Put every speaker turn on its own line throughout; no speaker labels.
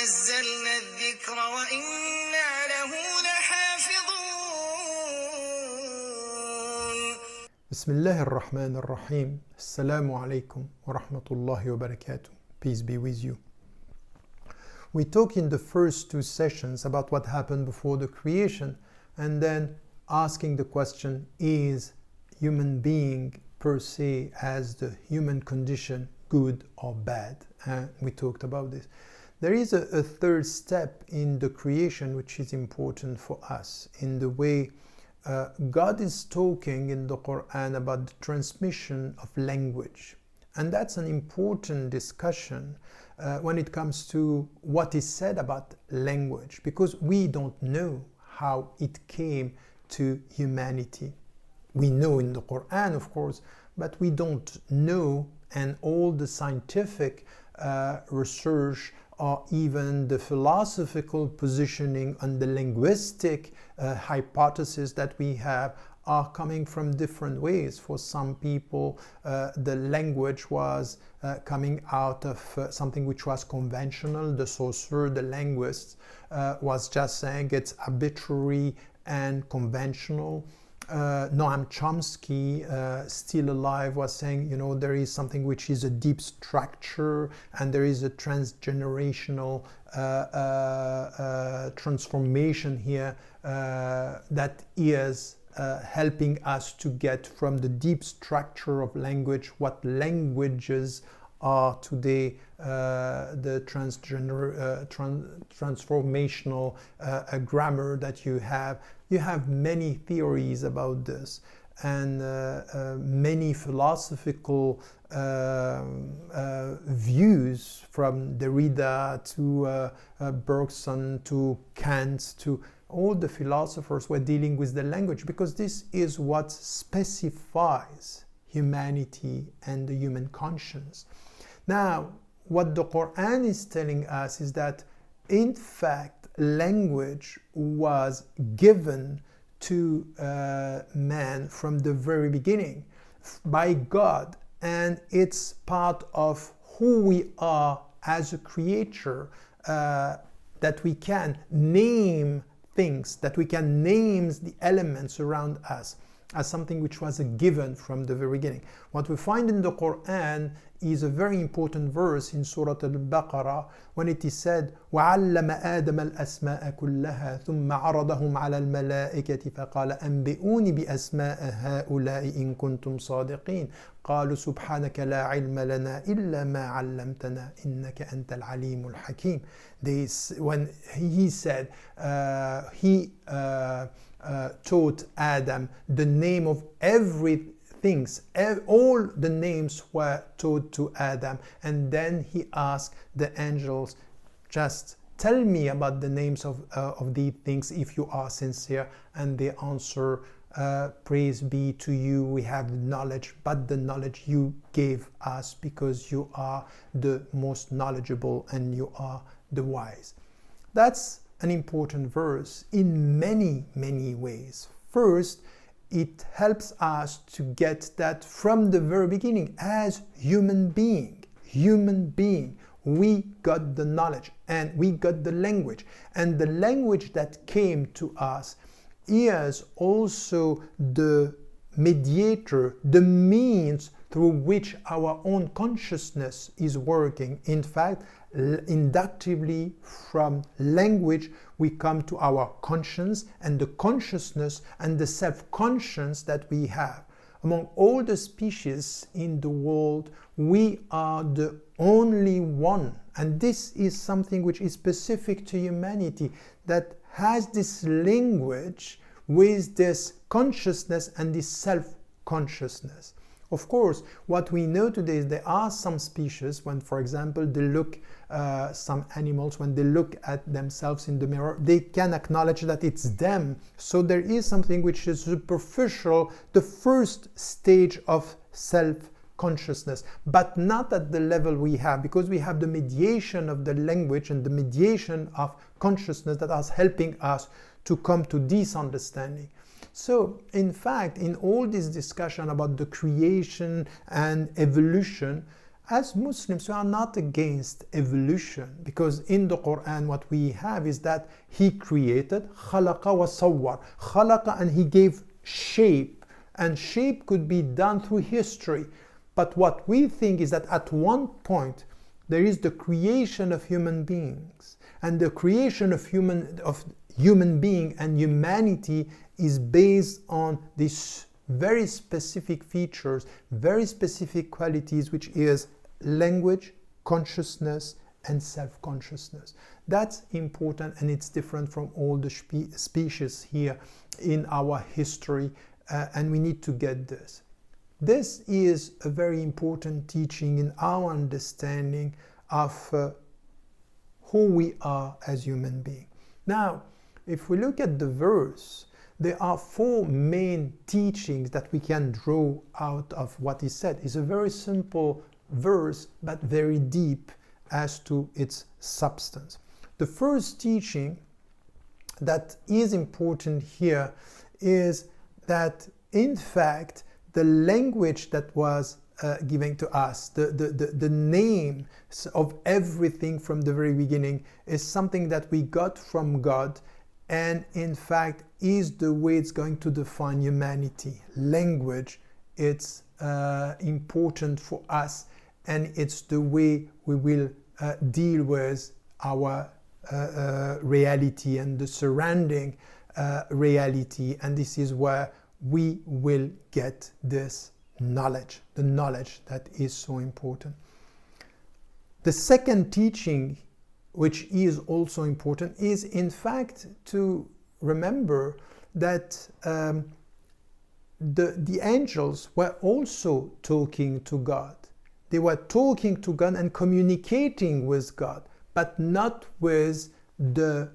ونزلنا الذكر وإنا له لحافظون.
بسم الله الرحمن الرحيم. السلام عليكم ورحمة الله وبركاته. Peace be with you. We talked in the first two sessions about what happened before the creation, and then asking the question, is human being per se as the human condition good or bad? And we talked about this. There is a third step in the creation which is important for us in the way God is talking in the Quran about the transmission of language. And that's an important discussion when it comes to what is said about language, because we don't know how it came to humanity. We know in the Quran, of course, but we don't know, and all the scientific research or even the philosophical positioning on the linguistic hypothesis that we have are coming from different ways. For some people, the language was coming out of something which was conventional. The sorcerer, the linguist, was just saying it's arbitrary and conventional. Noam Chomsky, still alive, was saying, there is something which is a deep structure, and there is a transgenerational transformation here that is helping us to get from the deep structure of language what languages are today, the transformational grammar that you have. You have many theories about this, and many philosophical views, from Derrida to Bergson to Kant to all the philosophers were dealing with the language, because this is what specifies humanity and the human conscience. Now, what the Quran is telling us is that, in fact, language was given to man from the very beginning by God, and it's part of who we are as a creature, that we can name things, that we can name the elements around us as something which was a given from the very beginning. What we find in the Quran is a very important verse in Surah Al-Baqarah, when it is said, وَعَلَّمَ آدَمَ الْأَسْمَاءَ كُلَّهَا ثُمَّ عَرَضَهُمْ عَلَى الْمَلَائِكَةِ فَقَالَ أَنْبِئُونِ بِأَسْمَاءِ هَؤُلَاءِ إِن كُنتُمْ صَادِقِينَ قَالُوا سُبْحَانَكَ لَا عِلْمَ لَنَا إِلَّا مَا عَلَّمْتَنَا إِنَّكَ أَنْتَ الْعَلِيمُ الْحَكِيمُ. When he said, he taught Adam the name of everything. All the names were taught to Adam, and then he asked the angels, just tell me about the names of these things if you are sincere. And they answer, praise be to you, we have knowledge, but the knowledge you gave us, because you are the most knowledgeable and you are the wise. That's an important verse in many, many ways. First, it helps us to get that from the very beginning, as human being, we got the knowledge and we got the language. And the language that came to us is also the mediator, the means through which our own consciousness is working. In fact, inductively, from language we come to our conscience, and the consciousness and the self-conscience that we have. Among all the species in the world, we are the only one, and this is something which is specific to humanity, that has this language with this consciousness and this self-consciousness. Of course, what we know today is there are some species, when, for example, they look, some animals, when they look at themselves in the mirror, they can acknowledge that it's them. So there is something which is superficial, the first stage of self-consciousness, but not at the level we have, because we have the mediation of the language and the mediation of consciousness that is helping us to come to this understanding. So, in fact, in all this discussion about the creation and evolution, as Muslims, we are not against evolution, because in the Quran what we have is that He created, khalaqa wa sawwar, khalaqa, and He gave shape, and shape could be done through history. But what we think is that at one point there is the creation of human beings, and the creation of human being and humanity is based on these very specific features, very specific qualities, which is language, consciousness, and self-consciousness. That's important, and it's different from all the species here in our history, and we need to get this. This is a very important teaching in our understanding of who we are as human beings. Now, if we look at the verse, there are four main teachings that we can draw out of what is said. It's a very simple verse, but very deep as to its substance. The first teaching that is important here is that, in fact, the language that was given to us, the name of everything from the very beginning, is something that we got from God, and in fact is the way it's going to define humanity. Language, it's important for us, and it's the way we will deal with our reality and the surrounding reality, and this is where we will get this knowledge, the knowledge that is so important. The second teaching, which is also important, is in fact to remember that the angels were also talking to God. They were talking to God and communicating with God, but not with the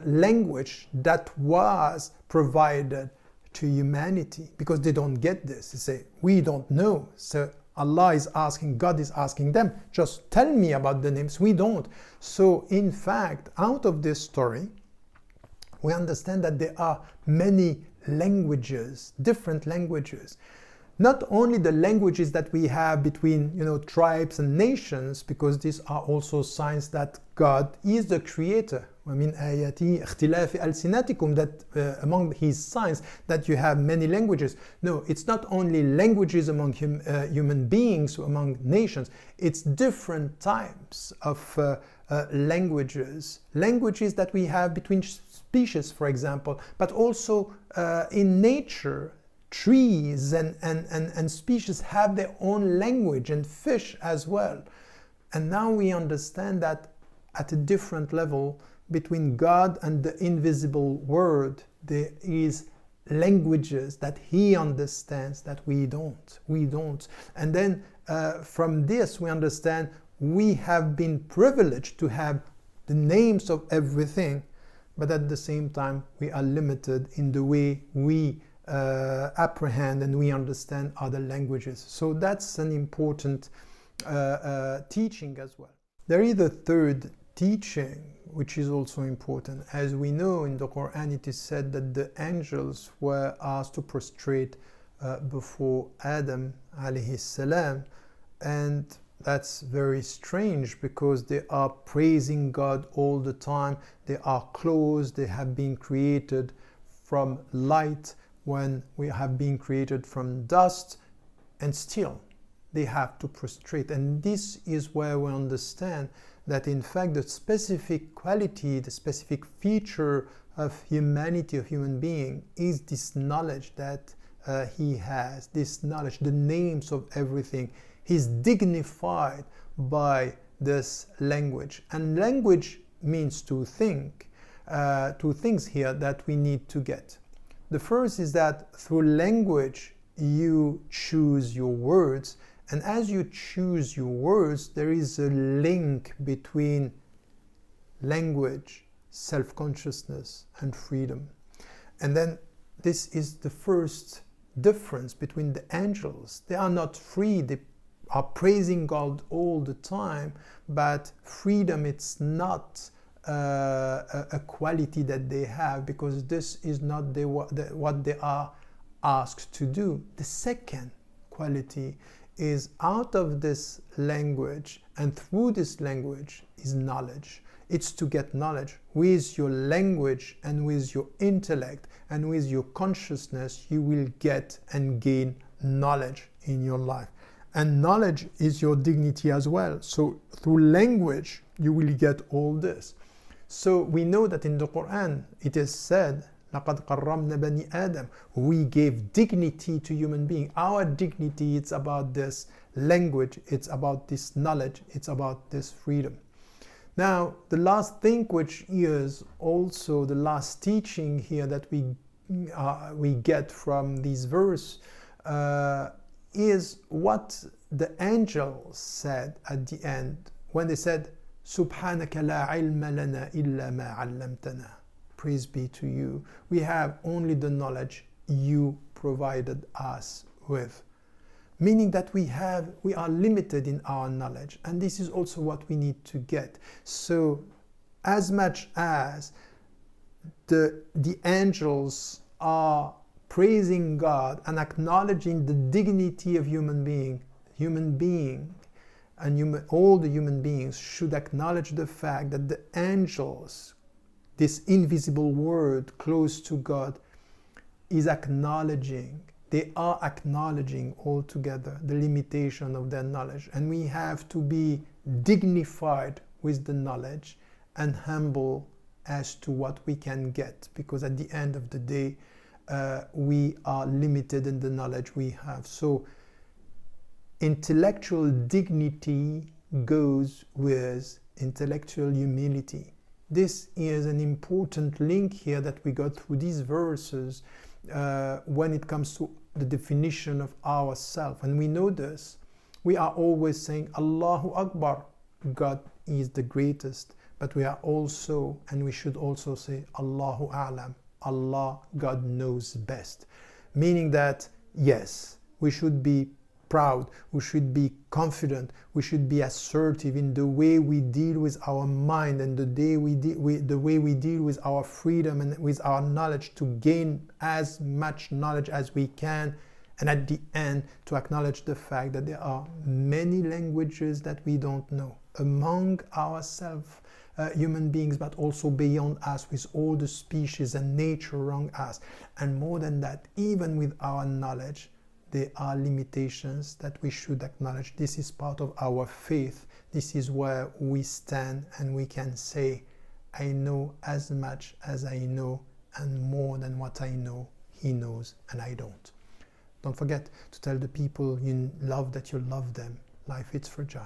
language that was provided to humanity, because they don't get this. They say, we don't know. So Allah is asking, God is asking them, just tell me about the names. We don't. So in fact, out of this story, we understand that there are many languages, different languages. Not only the languages that we have between, tribes and nations, because these are also signs that God is the creator. وَمِنْ آيَاتِهِ اخْتِلَافِ أَلْسِنَتِكُمْ, that among his signs that you have many languages. No, it's not only languages among human beings, among nations. It's different types of languages that we have between species, for example, but also in nature. Trees and species have their own language, and fish as well. And now we understand that at a different level, between God and the invisible world, there is languages that He understands that we don't. And then from this we understand we have been privileged to have the names of everything, but at the same time we are limited in the way we apprehend and we understand other languages. So that's an important teaching as well. There is a third teaching which is also important. As we know, in the Quran it is said that the angels were asked to prostrate before Adam alayhi salam, and that's very strange because they are praising God all the time. They are clothed, they have been created from light when we have been created from dust, and still they have to prostrate. And this is where we understand that in fact the specific quality, the specific feature of humanity, of human being, is this knowledge that he has, this knowledge, the names of everything. He's dignified by this language. And language means two things here that we need to get. The first is that through language you choose your words, and as you choose your words, there is a link between language, self-consciousness, and freedom. And then this is the first difference between the angels. They are not free, they are praising God all the time, but freedom, it's not a quality that they have, because this is not what they are asked to do. The second quality is out of this language, and through this language is knowledge. It's to get knowledge. With your language and with your intellect and with your consciousness, you will get and gain knowledge in your life. And knowledge is your dignity as well. So through language, you will get all this. So we know that in the Quran, it is said, لَقَدْ قَرَّمْنَا بَنِي آدَمَ. We gave dignity to human beings. Our dignity, it's about this language, it's about this knowledge, it's about this freedom. Now, the last thing, which is also the last teaching here that we get from this verse, is what the angels said at the end when they said, سُبْحَانَكَ لَا عِلْمَ لَنَا إِلَّا مَا عَلَّمْتَنَا. Praise be to you. We have only the knowledge you provided us with. Meaning that we are limited in our knowledge, and this is also what we need to get. So as much as the angels are praising God and acknowledging the dignity of human being and all the human beings should acknowledge the fact that the angels, this invisible word close to God, is acknowledging. They are acknowledging altogether the limitation of their knowledge. And we have to be dignified with the knowledge and humble as to what we can get. Because at the end of the day, we are limited in the knowledge we have. So intellectual dignity goes with intellectual humility. This is an important link here that we got through these verses when it comes to the definition of ourself. And we know this. We are always saying Allahu Akbar, God is the greatest. But we are also, and we should also say Allahu A'lam, Allah, God knows best. Meaning that, yes, we should be proud, we should be confident, we should be assertive in the way we deal with our mind and the way we deal with our freedom and with our knowledge, to gain as much knowledge as we can, and at the end to acknowledge the fact that there are many languages that we don't know among ourselves, human beings, but also beyond us, with all the species and nature around us. And more than that, even with our knowledge, there are limitations that we should acknowledge. This is part of our faith. This is where we stand and we can say, I know as much as I know, and more than what I know, He knows and I don't. Don't forget to tell the people you love that you love them. Life is fragile.